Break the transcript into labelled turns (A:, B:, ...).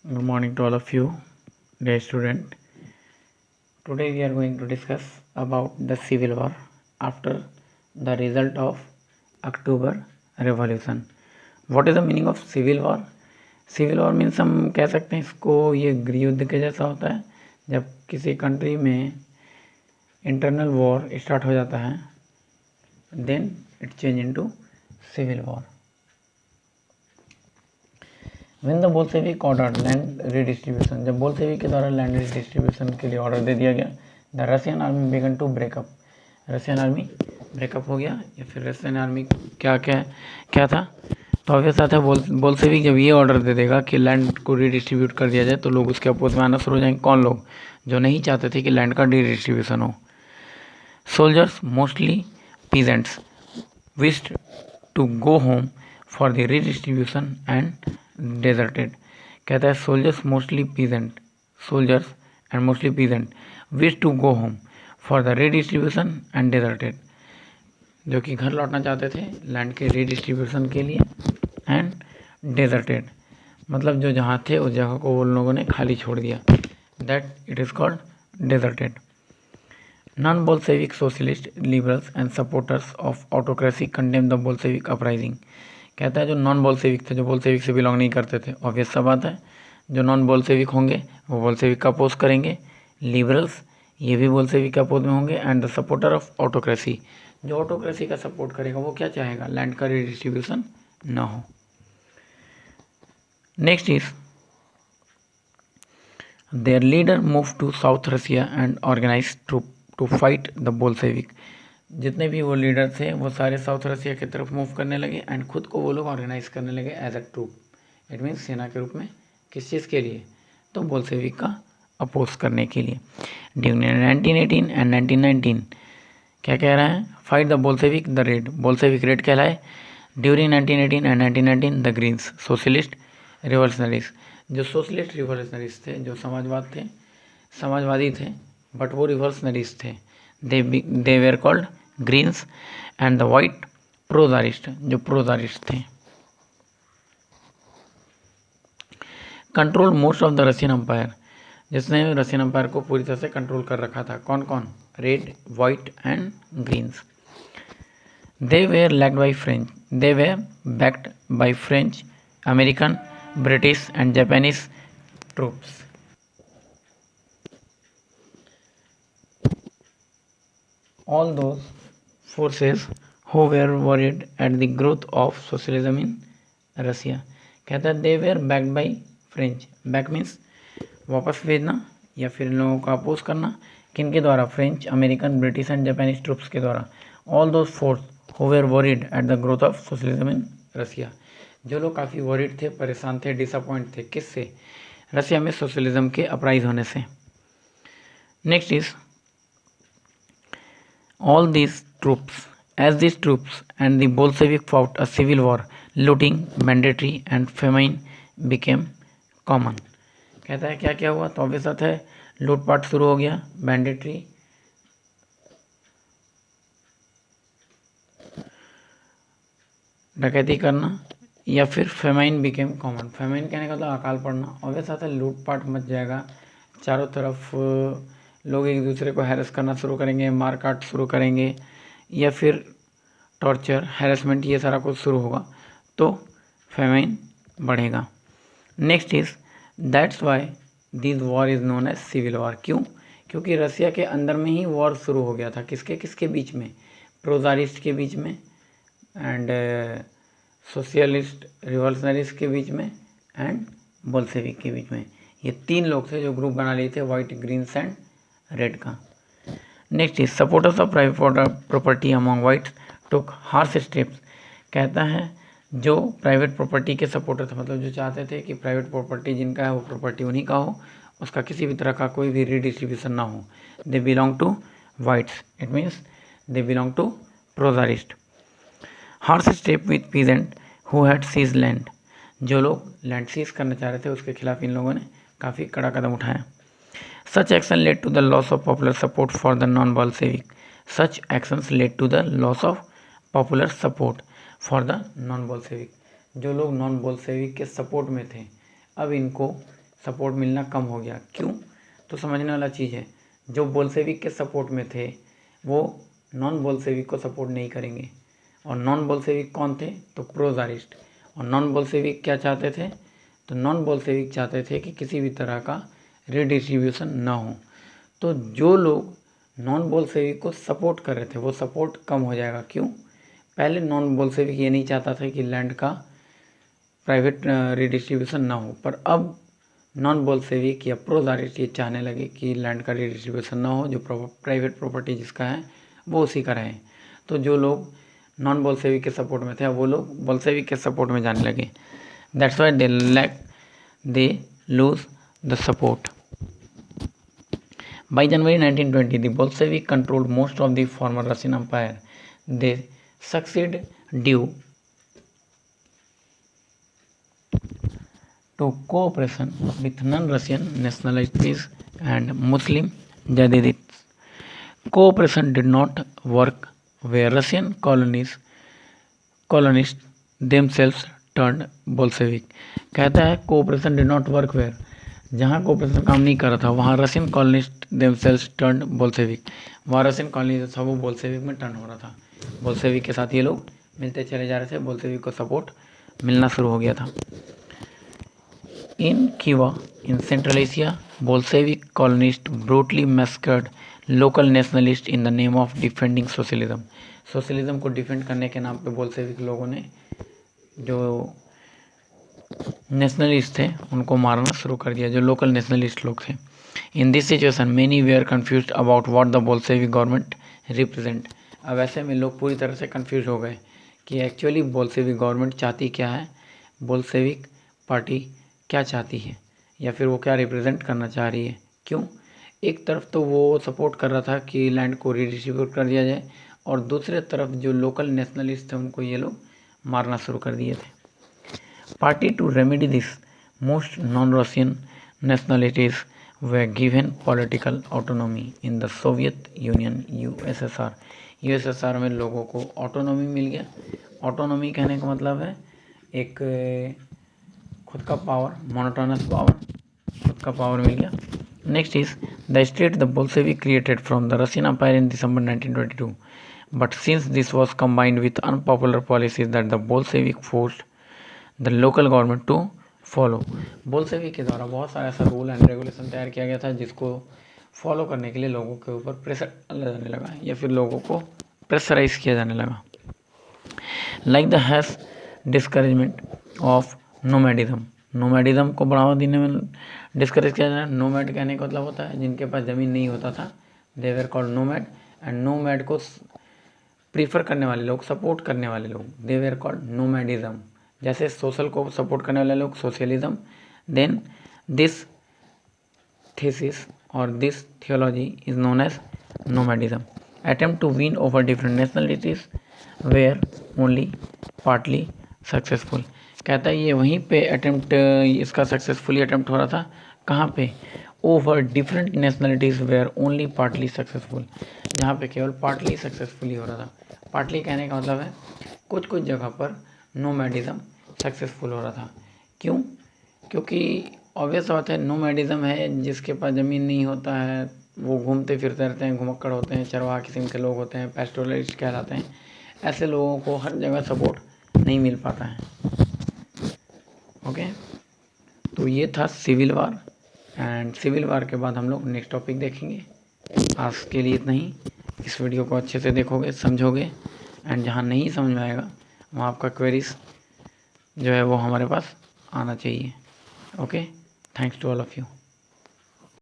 A: Good morning to all of you, dear student. Today we are going to discuss about the civil war after the result of October Revolution. What is the meaning of civil war? Civil war means हम कह सकते हैं इसको ये गृह युद्ध के जैसा होता है जब किसी कंट्री में इंटरनल वॉर स्टार्ट हो जाता है then it change into civil war. When the Bolshevik ordered land redistribution, जब बोल्शेविक के द्वारा लैंड रिडिस्ट्रीब्यूशन के लिए ऑर्डर दे दिया गया, the Russian army began to break up. Russian army break up हो गया या फिर रशियन आर्मी क्या था. तो ऑब्वियस बात है बोल्शेविक जब ये ऑर्डर दे देगा कि लैंड को रीडिस्ट्रीब्यूट कर दिया जाए तो लोग उसके अपोज में आना शुरू हो जाएंगे. कौन लोग? जो नहीं चाहते थे कि लैंड का रीडिस्ट्रीब्यूशन हो. Soldiers mostly peasants wished to go home for the redistribution and deserted. कहता है soldiers and mostly peasant wish to go home for the redistribution and deserted. जो कि घर लौटना चाहते थे लैंड के रीडिस्ट्रीब्यूशन के लिए एंड डेजर्टेड मतलब जो जहाँ थे उस जगह को उन लोगों ने खाली छोड़ दिया. That it is called deserted. Non Bolshevik socialist liberals and supporters of autocracy condemn the Bolshevik uprising. कहता है जो नॉन बोल्शेविक थे, जो बोल्शेविक से बिलोंग नहीं करते थे, ऑब्वियस सा बात है जो नॉन बोल्शेविक होंगे वो बोल्शेविक का अपोज करेंगे. लिबरल्स ये भी बोल्शेविक के अपोज में होंगे. And the supporter of autocracy, जो ऑटोक्रेसी का सपोर्ट करेगा वो क्या चाहेगा? लैंड का रिडिस्ट्रीब्यूशन ना हो. Next is there leader move to south Russia and organise troop to fight the Bolshevik. जितने भी वो लीडर थे वो सारे साउथ रशिया की तरफ मूव करने लगे एंड खुद को वो लोग ऑर्गेनाइज करने लगे as a troop. It means सेना के रूप में. किस चीज़ के लिए? तो बोल्शेविक का अपोज करने के लिए. ड्यूरिंग 1918 एंड 1919 क्या कह रहा है? Fight the Bolshevik the red. Bolshevik red कहलाए. During 1918 and 1919 the greens socialist revolutionaries. जो सोशलिस्ट रिवोल्यूशनरीज थे, जो समाजवादी थे बट वो रिवोल्यूशनरीज थे. They were called greens and the white pro-tsarist, जो प्रोजारिस्ट थे. Control most of the Russian empire, जिसने रशियन अम्पायर को पूरी तरह से कंट्रोल कर रखा था. कौन कौन? Red, white and greens. They were backed by French, American, British and Japanese troops. all those forces who were worried at the growth of socialism in Russia. कहता है they were backed by French. back means वापस भेजना या फिर इन लोगों का oppose करना. किन के द्वारा? French, American, British and Japanese troops के द्वारा. All those force who were worried at the growth of socialism in Russia. जो लोग काफ़ी वरीड थे, परेशान थे, डिसअपॉइंट थे. किससे? रशिया में सोशलिज्म के अपराइज होने से. Next is all these troops and the Bolshevik fought a civil war, looting, banditry and famine became common. कहता है क्या क्या हुआ? तो ऑब्वियस बात है लूटपाट शुरू हो गया, बैंडिट्री, डकैती करना या फिर फेमाइन बिकेम कॉमन. फेमाइन कहने का मतलब अकाल पड़ना. ऑब्वियस बात है लूटपाट मच जाएगा, चारों तरफ लोग एक दूसरे को हैरेस करना शुरू करेंगे, मार काट शुरू करेंगे या फिर टॉर्चर, हैरेसमेंट, ये सारा कुछ शुरू होगा तो फेमाइन बढ़ेगा. Next is that's why this war is known as civil war. क्यों? क्योंकि रसिया के अंदर में ही वॉर शुरू हो गया था. किसके किसके बीच में? प्रोजारिस्ट के बीच में एंड सोशलिस्ट रिवोल्यूशनरीज के बीच में एंड बोल्शेविक के बीच में. ये तीन लोग थे जो ग्रुप बना लिए थे, वाइट, ग्रीन्स एंड रेड का. Next is supporters of private property among whites took harsh steps. कहता है जो प्राइवेट प्रॉपर्टी के सपोर्टर थे, मतलब जो चाहते थे कि प्राइवेट प्रॉपर्टी जिनका है वो प्रॉपर्टी उन्हीं का हो, उसका किसी भी तरह का कोई भी रीडिस्ट्रीब्यूशन ना हो. They belong to whites. It means they belong to pro-tsarist. Harsh step with peasant who had seize land. जो लोग लैंड सीज करना चाह रहे थे उसके खिलाफ इन लोगों ने काफ़ी कड़ा कदम उठाया. Such action led to the loss of popular support for the non-Bolshevik. Such actions led to the loss of popular support for the non-Bolshevik. जो लोग नॉन बोल्शेविक के सपोर्ट में थे अब इनको सपोर्ट मिलना कम हो गया। क्यों? तो समझने वाला चीज़ है, जो बोल्शेविक के सपोर्ट में थे वो नॉन बोल्शेविक को सपोर्ट नहीं करेंगे। और नॉन बोल्शेविक कौन थे? तो प्रोजारिस्ट। और नॉन बोल्शेविक क्या चाहते थे? तो नॉन बोल्शेविक चाहते थे कि किसी भी तरह का रिडिस्ट्रीब्यूशन ना हो। तो जो लोग नॉन बोल्शेविक को सपोर्ट कर रहे थे वो सपोर्ट कम हो जाएगा। क्यों? पहले नॉन बोल्शेविक ये नहीं चाहता था कि लैंड का प्राइवेट रिडिस्ट्रीब्यूशन ना हो, पर अब नॉन बोल्शेविक या प्रोजारिस्ट ये चाहने लगे कि लैंड का रिडिस्ट्रीब्यूशन ना हो, जो प्राइवेट प्रॉपर्टी जिसका है वो उसी का रहे। तो जो लोग नॉन बोल्शेविक के सपोर्ट में थे वो लोग बोल्शेविक के सपोर्ट में जाने लगे। That's why they lose the support. By January 1920, the Bolshevik controlled most of the former Russian Empire. They succeeded due to cooperation with non-Russian nationalists and Muslim Jadidists. Cooperation did not work where Russian colonists themselves turned Bolshevik. कहता है cooperation did not work where, जहाँ cooperation काम नहीं कर रहा था वहाँ Russian colonist themselves turn Bolshevik, वहाँ रशियन कॉलोनिस्ट था वो बोल्शेविक में टर्न हो रहा था। बोल्शेविक के साथ ये लोग मिलते चले जा रहे थे, बोल्शेविक को सपोर्ट मिलना शुरू हो गया था। In Khiva in Central Asia, Bolshevik colonist brutally massacred local nationalist in the name of defending socialism. Socialism को डिफेंड करने के नाम पे बोल्शेविक लोगों ने जो नेशनलिस्ट थे उनको मारना शुरू कर दिया, जो लोकल नेशनलिस्ट लोग थे। In this situation many were confuse about what the Bolshevik government represent. अब ऐसे में लोग पूरी तरह से कन्फ्यूज हो गए कि एक्चुअली बोल्शेविक गवर्नमेंट चाहती क्या है, बोल्शेविक पार्टी क्या चाहती है, या फिर वो क्या रिप्रेजेंट करना चाह रही है। क्यों? एक तरफ तो वो सपोर्ट कर रहा था कि लैंड को रिडिस्ट्रीब्यूट कर दिया जाए, और दूसरे तरफ जो लोकल नेशनलिस्ट थे उनको ये लोग मारना शुरू कर दिए थे। Party to remedy this, most non-Russian nationalities were given political autonomy in the Soviet Union USSR। USSR में लोगों को ऑटोनॉमी मिल गया। ऑटोनॉमी कहने का मतलब है एक खुद का पावर, मोनोटोनस पावर, खुद का पावर मिल गया। Next is the state the Bolshevik created from the Russian empire in December 1922, but since this was combined with unpopular policies that the Bolshevik forced the local government to follow. Bolshevik के द्वारा बहुत सारा ऐसा rule and regulation तैयार किया गया था जिसको फॉलो करने के लिए लोगों के ऊपर प्रेशर डाला जाने लगा, या फिर लोगों को प्रेशराइज किया जाने लगा। Like the harsh discouragement of nomadism, nomadism को बढ़ावा देने में डिस्करेज किया जाए। नोमैड कहने का मतलब होता है जिनके पास ज़मीन नहीं होता था, they were called nomad, and nomad को प्रीफर करने वाले लोग, सपोर्ट करने वाले लोग, दे वर कॉल्ड नोमैडिज्म। जैसे सोशल को सपोर्ट करने वाले लोग सोशलिज्म, देन दिस थीसिस और this theology is known as nomadism. Attempt to win over different nationalities were only partly successful. कहता है ये वहीं पे अटेम्प्ट, इसका सक्सेसफुली अटेम्प्ट हो रहा था। कहाँ पे? Over different nationalities were only partly successful, जहाँ पे केवल पार्टली सक्सेसफुली हो रहा था। पार्टली कहने का मतलब है कुछ कुछ जगह पर नोमैडिज्म सक्सेसफुल हो रहा था। क्यों? क्योंकि ऑब्वियस बात है, नोमैडिज्म है जिसके पास ज़मीन नहीं होता है, वो घूमते फिरते रहते हैं, घुमक्कड़ होते हैं, चरवाहा किस्म के लोग होते हैं, पैस्टोरलिस्ट कहलाते हैं। ऐसे लोगों को हर जगह सपोर्ट नहीं मिल पाता है। ओके, तो ये था civil war, and civil war के बाद हम लोग नेक्स्ट टॉपिक देखेंगे। आज के लिए इतना ही। इस वीडियो को अच्छे से देखोगे, समझोगे, एंड जहाँ नहीं समझ में आएगा वहाँ आपका क्वेरीज जो है वो हमारे पास आना चाहिए। Okay, thanks to all of you.